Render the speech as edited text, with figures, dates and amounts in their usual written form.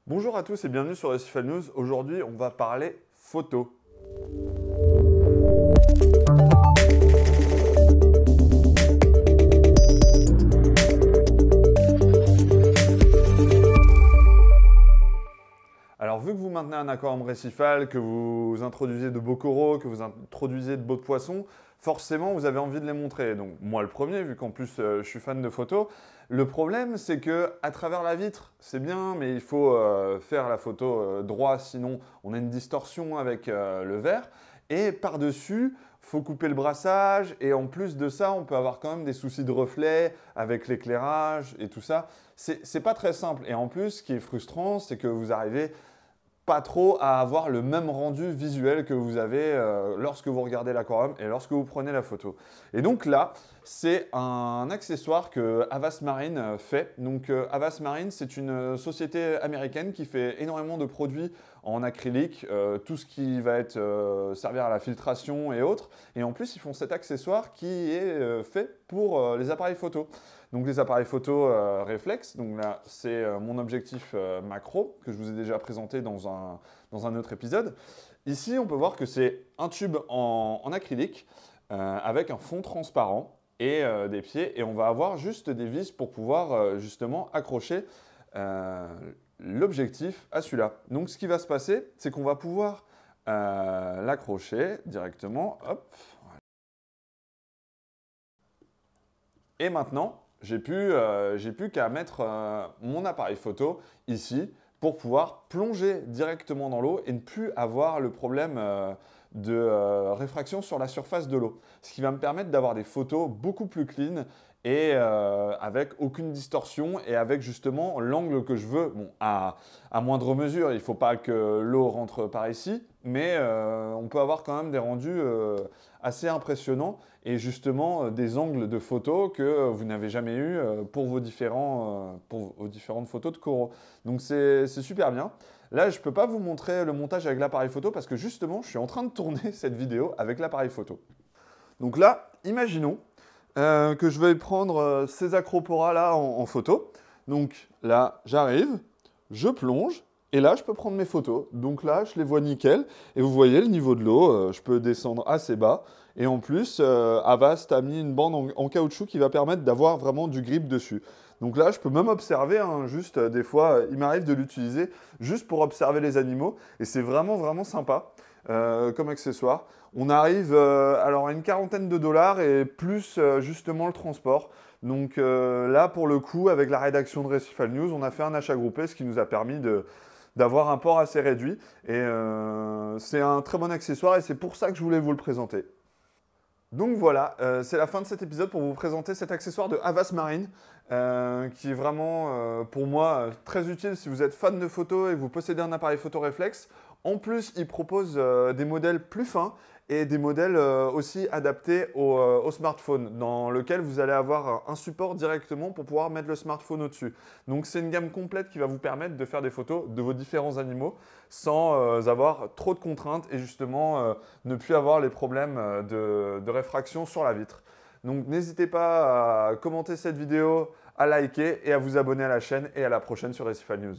Bonjour à tous et bienvenue sur Recifal News. Aujourd'hui, on va parler photo. Alors, vu que vous maintenez un aquarium récifal, que vous introduisez de beaux coraux, que vous introduisez de beaux poissons, forcément, vous avez envie de les montrer. Donc, moi le premier, vu qu'en plus, je suis fan de photos. Le problème, c'est que à travers la vitre, c'est bien, mais il faut faire la photo droit, sinon on a une distorsion avec le verre. Et par-dessus, il faut couper le brassage. Et en plus de ça, on peut avoir quand même des soucis de reflet avec l'éclairage et tout ça. C'est pas très simple. Et en plus, ce qui est frustrant, c'est que vous arrivez pas trop à avoir le même rendu visuel que vous avez lorsque vous regardez l'aquarium et lorsque vous prenez la photo. Et donc là, c'est un accessoire que Havas Marine fait. Donc Havas Marine, c'est une société américaine qui fait énormément de produits en acrylique, tout ce qui va être servir à la filtration et autres. Et en plus, ils font cet accessoire qui est fait pour les appareils photo. Donc les appareils photo réflexes, donc là c'est mon objectif macro que je vous ai déjà présenté dans un autre épisode. Ici on peut voir que c'est un tube en acrylique avec un fond transparent et des pieds, et on va avoir juste des vis pour pouvoir justement accrocher l'objectif à celui-là. Donc ce qui va se passer, c'est qu'on va pouvoir l'accrocher directement, hop. Et maintenant, j'ai plus qu'à mettre mon appareil photo ici pour pouvoir plonger directement dans l'eau et ne plus avoir le problème de réfraction sur la surface de l'eau. Ce qui va me permettre d'avoir des photos beaucoup plus clean et avec aucune distorsion et avec justement l'angle que je veux. Bon, à moindre mesure, il ne faut pas que l'eau rentre par ici, mais on peut avoir quand même des rendus assez impressionnants et justement des angles de photos que vous n'avez jamais eu pour vos différentes photos de coraux. Donc c'est super bien. Là, je ne peux pas vous montrer le montage avec l'appareil photo parce que justement, je suis en train de tourner cette vidéo avec l'appareil photo. Donc là, imaginons que je vais prendre ces acroporas-là en photo. Donc là, j'arrive, je plonge, et là, je peux prendre mes photos. Donc là, je les vois nickel. Et vous voyez le niveau de l'eau, je peux descendre assez bas. Et en plus, Avast a mis une bande en caoutchouc qui va permettre d'avoir vraiment du grip dessus. Donc là, je peux même observer, hein, juste des fois, il m'arrive de l'utiliser juste pour observer les animaux. Et c'est vraiment, vraiment sympa comme accessoire. On arrive alors à une quarantaine de dollars et plus justement le transport. Donc là, pour le coup, avec la rédaction de Recifal News, on a fait un achat groupé, ce qui nous a permis d'avoir un port assez réduit. Et c'est un très bon accessoire et c'est pour ça que je voulais vous le présenter. Donc voilà, c'est la fin de cet épisode pour vous présenter cet accessoire de Havas Marine qui est vraiment pour moi très utile si vous êtes fan de photos et que vous possédez un appareil photo réflexe. En plus, il propose des modèles plus fins et des modèles aussi adaptés au smartphone, dans lequel vous allez avoir un support directement pour pouvoir mettre le smartphone au-dessus. Donc c'est une gamme complète qui va vous permettre de faire des photos de vos différents animaux sans avoir trop de contraintes et justement ne plus avoir les problèmes de réfraction sur la vitre. Donc n'hésitez pas à commenter cette vidéo, à liker et à vous abonner à la chaîne, et à la prochaine sur Recifal News.